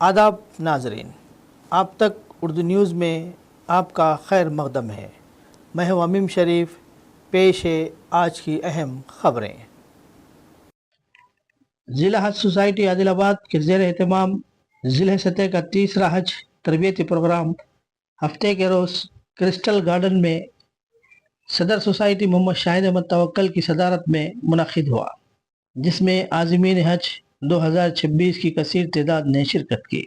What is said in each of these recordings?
آداب ناظرین، آپ تک اردو نیوز میں آپ کا خیر مقدم ہے۔ میں ہوں امیم شریف۔ پیش ہے آج کی اہم خبریں۔ ضلع حج سوسائٹی عادل آباد کے زیر اہتمام ضلع سطح کا تیسرا حج تربیتی پروگرام ہفتے کے روز کرسٹل گارڈن میں صدر سوسائٹی محمد شاہد احمد توکل کی صدارت میں منعقد ہوا، جس میں عازمین حج 2026 کی کثیر تعداد نے شرکت کی۔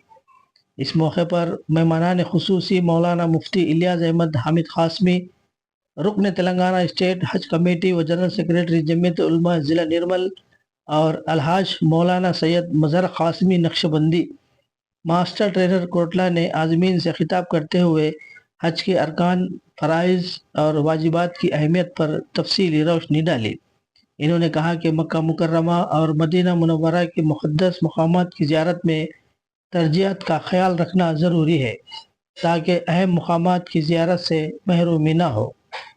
اس موقع پر مہمانان خصوصی مولانا مفتی الیاس احمد حامد قاسمی، رکن تلنگانہ اسٹیٹ حج کمیٹی و جنرل سیکریٹری جمعیت علماء ضلع نرمل، اور الحاج مولانا سید مظہر قاسمی نقشبندی، ماسٹر ٹرینر کوٹلہ نے عازمین سے خطاب کرتے ہوئے حج کے ارکان، فرائض اور واجبات کی اہمیت پر تفصیلی روشنی ڈالی۔ انہوں نے کہا کہ مکہ مکرمہ اور مدینہ منورہ کے مقدس مقامات کی زیارت میں ترجیحات کا خیال رکھنا ضروری ہے تاکہ اہم مقامات کی زیارت سے محرومی نہ ہو۔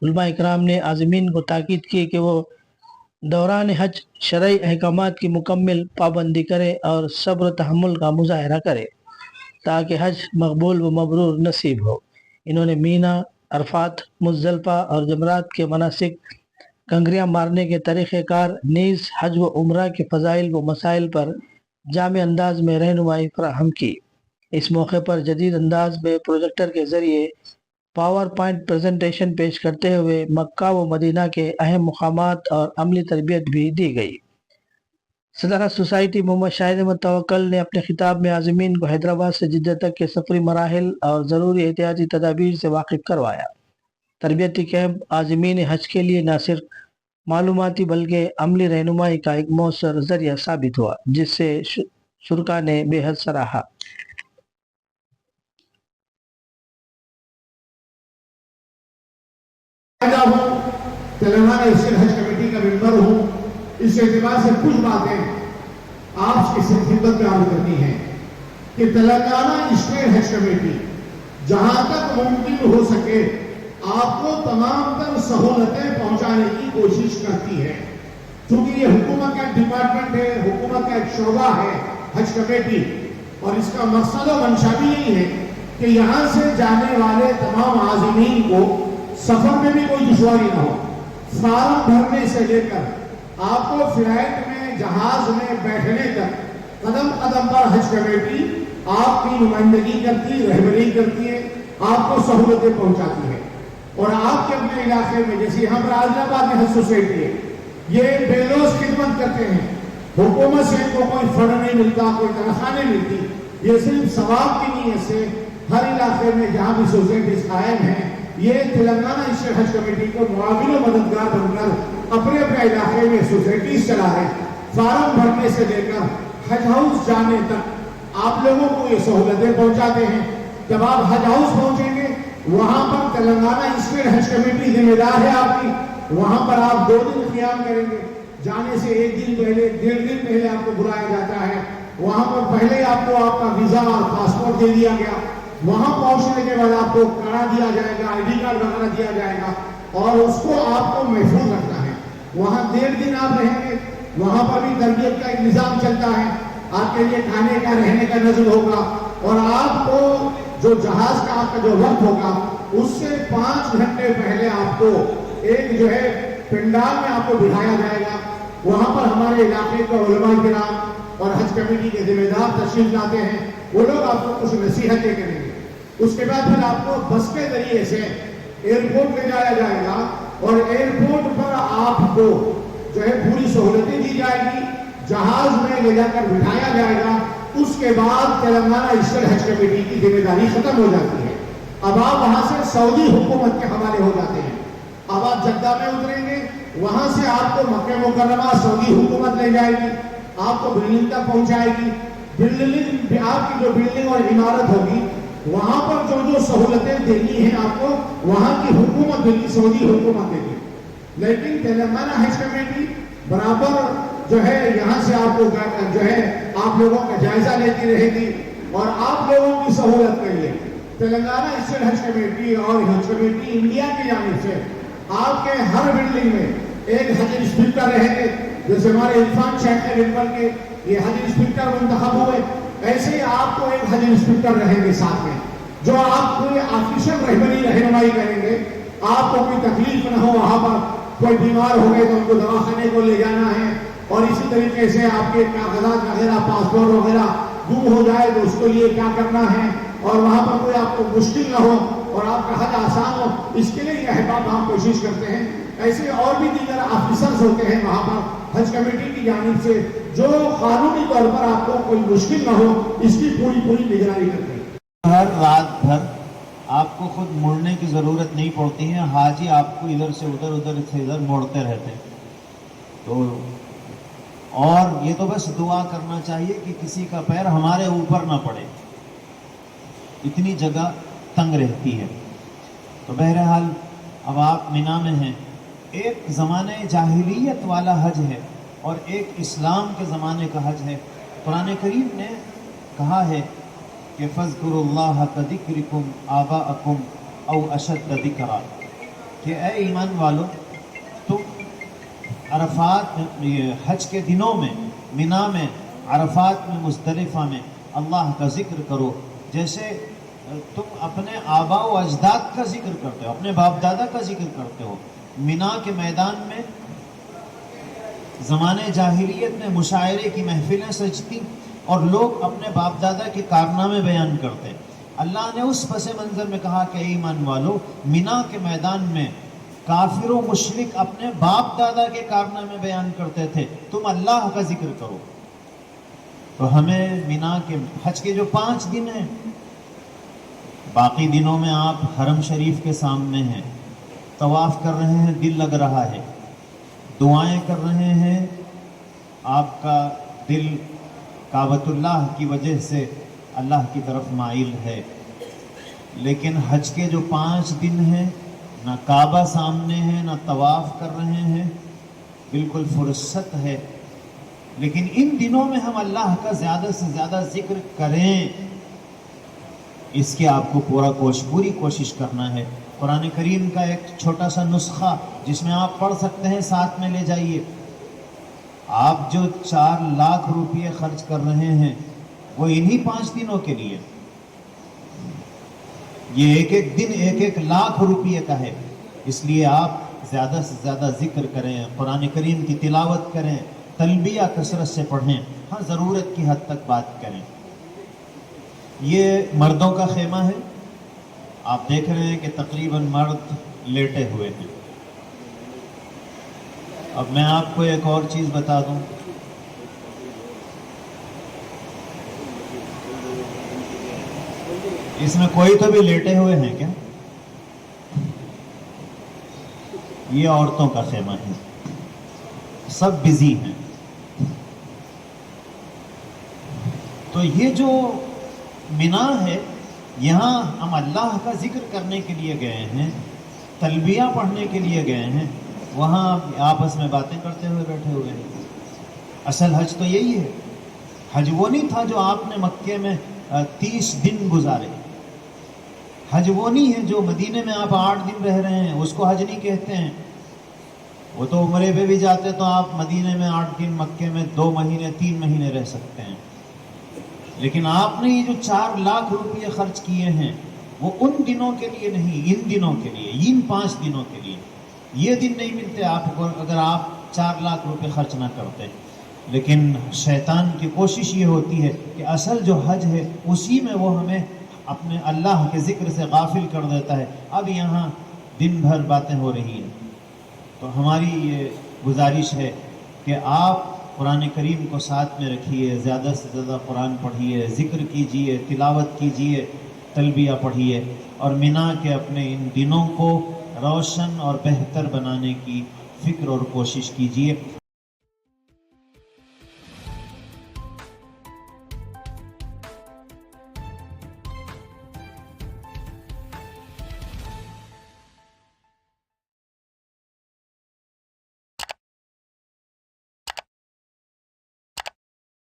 علماء اکرام نے عازمین کو تاکید کی کہ وہ دوران حج شرعی احکامات کی مکمل پابندی کرے اور صبر و تحمل کا مظاہرہ کرے تاکہ حج مقبول و مبرور نصیب ہو۔ انہوں نے مینا، عرفات، مزدلفہ اور جمرات کے مناسک، کنکریاں مارنے کے طریقہ کار، نیز حج و عمرہ کے فضائل و مسائل پر جامع انداز میں رہنمائی فراہم کی۔ اس موقع پر جدید انداز میں پروجیکٹر کے ذریعے پاور پوائنٹ پریزنٹیشن پیش کرتے ہوئے مکہ و مدینہ کے اہم مقامات اور عملی تربیت بھی دی گئی۔ صدر سوسائٹی محمد شاہد احمد توکل نے اپنے خطاب میں عازمین کو حیدرآباد سے جدہ تک کے سفری مراحل اور ضروری احتیاطی تدابیر سے واقف کروایا۔ تربیتی کیمپ عازمین حج کے لیے نہ صرف معلوماتی بلکہ عملی رہنمائی کا ایک مؤثر ذریعہ ثابت ہوا، جس سے شرکاء نے بے حد سراہا۔ تلنگانہ اسٹیٹ حج کمیٹی کا ممبر ہوں، اس اعتبار سے کچھ باتیں آپ کی خدمت میں عرض کرنی ہیں کہ تلنگانہ اسٹیٹ حج کمیٹی جہاں تک ممکن ہو سکے آپ کو تمام تر سہولتیں پہنچانے کی کوشش کرتی ہے۔ چونکہ یہ حکومت کا ایک ڈپارٹمنٹ ہے، حکومت کا ایک شعبہ ہے حج کمیٹی، اور اس کا مقصد و منشا بھی یہی ہے کہ یہاں سے جانے والے تمام عازمین کو سفر میں بھی کوئی دشواری نہ ہو۔ فارم بھرنے سے لے کر آپ کو فلائٹ میں، جہاز میں بیٹھنے تک قدم قدم پر حج کمیٹی آپ کی نمائندگی کرتی، رہبری کرتی ہے، آپ کو سہولتیں پہنچاتی ہے۔ اور آپ کے اپنے علاقے میں، جیسے یہاں پر عادل آباد میں حج سوسائٹی ہے، یہ بے لوث خدمت کرتے ہیں، حکومت سے ان کو کوئی فنڈ نہیں ملتا، کوئی تنخواہ نہیں ملتی، یہ صرف ثواب کی نیت سے ہر علاقے میں جہاں بھی سوسائٹیز قائم ہیں، یہ تلنگانہ اسٹیٹ حج کمیٹی کو معاون و مددگار بن کر اپنے اپنے علاقے میں سوسائٹیز چلا رہے ہیں۔ فارم بھرنے سے لے کر حج ہاؤس جانے تک آپ لوگوں کو یہ سہولتیں پہنچاتے ہیں۔ جب آپ حج ہاؤس پہنچیں گے، وہاں پر تلنگانہ اسٹیٹ حج کمیٹی ذمہ دار ہے آپ کی، وہاں پر آپ 2 دن قیام کریں گے۔ جانے سے 1 دن پہلے، 1.5 دن پہلے آپ کو بلایا جاتا ہے، وہاں پر پہلے آپ کو آپ کا ویزا اور پاسپورٹ دے دیا گیا، وہاں پہنچنے کے بعد آپ کو کارڈ دیا جائے گا، ID کارڈ وغیرہ دیا جائے گا، اور اس کو آپ کو محفوظ رکھنا ہے۔ وہاں 1.5 دن آپ رہیں گے، وہاں پر بھی تربیت کا ایک نظام چلتا ہے، آپ کے لیے کھانے کا، رہنے کا نظم ہوگا، اور آپ کو جو جہاز کا آپ کا جو وقت ہوگا اس سے 5 گھنٹے پہلے آپ کو ایک جو ہے پنڈال میں آپ کو بٹھایا جائے گا۔ وہاں پر ہمارے علاقے کے علماء کرام اور حج کمیٹی کے ذمہ دار تشریف لاتے ہیں، وہ لوگ آپ کو کچھ نصیحتیں کریں گے۔ اس کے بعد پھر آپ کو بس کے ذریعے سے ایئرپورٹ لے جایا جائے گا، اور ایئرپورٹ پر آپ کو جو ہے پوری سہولتیں دی جائے گی، جہاز میں لے جا کر بٹھایا جائے گا۔ اس کے بعد تلنگانہ اسٹیٹ حج کمیٹی کی ذمہ داری ختم ہو جاتی ہے۔ اب آپ وہاں سے سعودی حکومت کے حوالے ہو جاتے ہیں۔ اب آپ جدہ میں اتریں گے، وہاں سے آپ کو مکہ مکرمہ سعودی حکومت لے جائے گی، آپ کو بلڈنگ تک پہنچائے گی۔ بلڈنگ، آپ کی جو بلڈنگ اور عمارت ہوگی، وہاں پر جو جو سہولتیں دینی ہیں آپ کو، وہاں کی حکومت دے گی، سعودی حکومت دے گی۔ لیکن تلنگانہ حج کمیٹی برابر جو ہے یہاں سے آپ کو جو ہے آپ لوگوں کا جائزہ لیتی رہے گی، اور آپ لوگوں کی سہولت کے لیے تلنگانہ اسٹیٹ حج کمیٹی اور حج کمیٹی انڈیا کی جانب سے آپ کے ہر بلڈنگ میں ایک حج انسپکٹر رہیں گے۔ جیسے ہمارے عرفان شیخ نرمل کے یہ حج انسپکٹر منتخب ہوئے، ایسے ہی آپ کو ایک حج انسپکٹر رہیں گے ساتھ میں، جو آپ کو آفیشل رہنمائی کریں گے. آپ کو کوئی تکلیف نہ ہو، وہاں پر کوئی بیمار ہو گئے تو ان کو دواخانے کو لے جانا ہے، اور اسی طریقے سے آپ کے کاغذات وغیرہ پاسپورٹ وغیرہ گم ہو جائے تو اس کے لیے کیا کرنا ہے، اور وہاں پر کوئی آپ کو مشکل نہ ہو اور آپ کا حج آسان ہو، اس کے لیے یہ احباب ہم کوشش کرتے ہیں. ایسے اور بھی دیگر آفیسرز ہوتے ہیں وہاں پر حج کمیٹی کی جانب سے، جو قانونی طور پر آپ کو کوئی مشکل نہ ہو اس کی پوری نگرانی کرتے ہیں. ہر رات بھر آپ کو خود مڑنے کی ضرورت نہیں پڑتی ہے، حاجی آپ کو ادھر سے ادھر موڑتے رہتے ہیں. تو اور یہ تو بس دعا کرنا چاہیے کہ کسی کا پیر ہمارے اوپر نہ پڑے، اتنی جگہ تنگ رہتی ہے. تو بہرحال اب آپ مینا میں ہیں. ایک زمانے جاہلیت والا حج ہے اور ایک اسلام کے زمانے کا حج ہے. قرآن کریم نے کہا ہے کہ فَاذْكُرُوا اللَّهَ كَذِكْرِكُمْ آبَاءَكُمْ أَوْ أَشَدَّ ذِكْرًا، کہ اے ایمان والو تم عرفات حج کے دنوں میں مینا میں، عرفات میں، مزدلفہ میں اللہ کا ذکر کرو جیسے تم اپنے آباء و اجداد کا ذکر کرتے ہو، اپنے باپ دادا کا ذکر کرتے ہو. مینا کے میدان میں زمانے جاہلیت میں مشاعرے کی محفلیں سجتی اور لوگ اپنے باپ دادا کے کارنامے بیان کرتے. اللہ نے اس پس منظر میں کہا کہ ایمان والو، مینا کے میدان میں کافر و مشرک اپنے باپ دادا کے کارنامے بیان کرتے تھے، تم اللہ کا ذکر کرو. تو ہمیں مینا کے حج کے جو 5 دن ہیں، باقی دنوں میں آپ حرم شریف کے سامنے ہیں، طواف کر رہے ہیں، دل لگ رہا ہے، دعائیں کر رہے ہیں، آپ کا دل کعبۃ اللہ کی وجہ سے اللہ کی طرف مائل ہے. لیکن حج کے جو 5 دن ہیں، نہ کعبہ سامنے ہے، نہ طواف کر رہے ہیں، بالکل فرصت ہے. لیکن ان دنوں میں ہم اللہ کا زیادہ سے زیادہ ذکر کریں، اس کی آپ کو پوری کوشش کرنا ہے. قرآن کریم کا ایک چھوٹا سا نسخہ جس میں آپ پڑھ سکتے ہیں، ساتھ میں لے جائیے. آپ جو 4 لاکھ روپئے خرچ کر رہے ہیں وہ انہی 5 دنوں کے لیے، یہ ایک دن 1 لاکھ روپئے کا ہے. اس لیے آپ زیادہ سے زیادہ ذکر کریں، قرآن کریم کی تلاوت کریں، تلبیہ کثرت سے پڑھیں، ہاں ضرورت کی حد تک بات کریں. یہ مردوں کا خیمہ ہے، آپ دیکھ رہے ہیں کہ تقریباً مرد لیٹے ہوئے ہیں. اب میں آپ کو ایک اور چیز بتا دوں، اس میں کوئی تو بھی لیٹے ہوئے ہیں کیا؟ یہ عورتوں کا خیمہ ہے، سب بزی ہیں. تو یہ جو مینا ہے، یہاں ہم اللہ کا ذکر کرنے کے لیے گئے ہیں، تلبیہ پڑھنے کے لیے گئے ہیں، وہاں آپس میں باتیں کرتے ہوئے بیٹھے ہوئے ہیں. اصل حج تو یہی ہے. حج وہ نہیں تھا جو آپ نے مکے میں 30 دن گزارے. حج وہ نہیں ہے جو مدینے میں آپ 8 دن رہ رہے ہیں، اس کو حج نہیں کہتے ہیں. وہ تو عمرے پہ بھی جاتے تو آپ مدینے میں 8 دن، مکے میں 2 مہینے 3 مہینے رہ سکتے ہیں. لیکن آپ نے یہ جو 4 لاکھ روپئے خرچ کیے ہیں وہ ان دنوں کے لیے نہیں، ان دنوں کے لیے، ان 5 دنوں کے لیے. یہ دن نہیں ملتے آپ کو اگر آپ 4 لاکھ روپے خرچ نہ کرتے. لیکن شیطان کی کوشش یہ ہوتی ہے کہ اصل جو حج ہے اسی میں وہ ہمیں اپنے اللہ کے ذکر سے غافل کر دیتا ہے. اب یہاں دن بھر باتیں ہو رہی ہیں. تو ہماری یہ گزارش ہے کہ آپ قرآن کریم کو ساتھ میں رکھیے، زیادہ سے زیادہ قرآن پڑھیے، ذکر کیجیے، تلاوت کیجیے، تلبیہ پڑھیے، اور مینا کے اپنے ان دنوں کو روشن اور بہتر بنانے کی فکر اور کوشش کیجیے.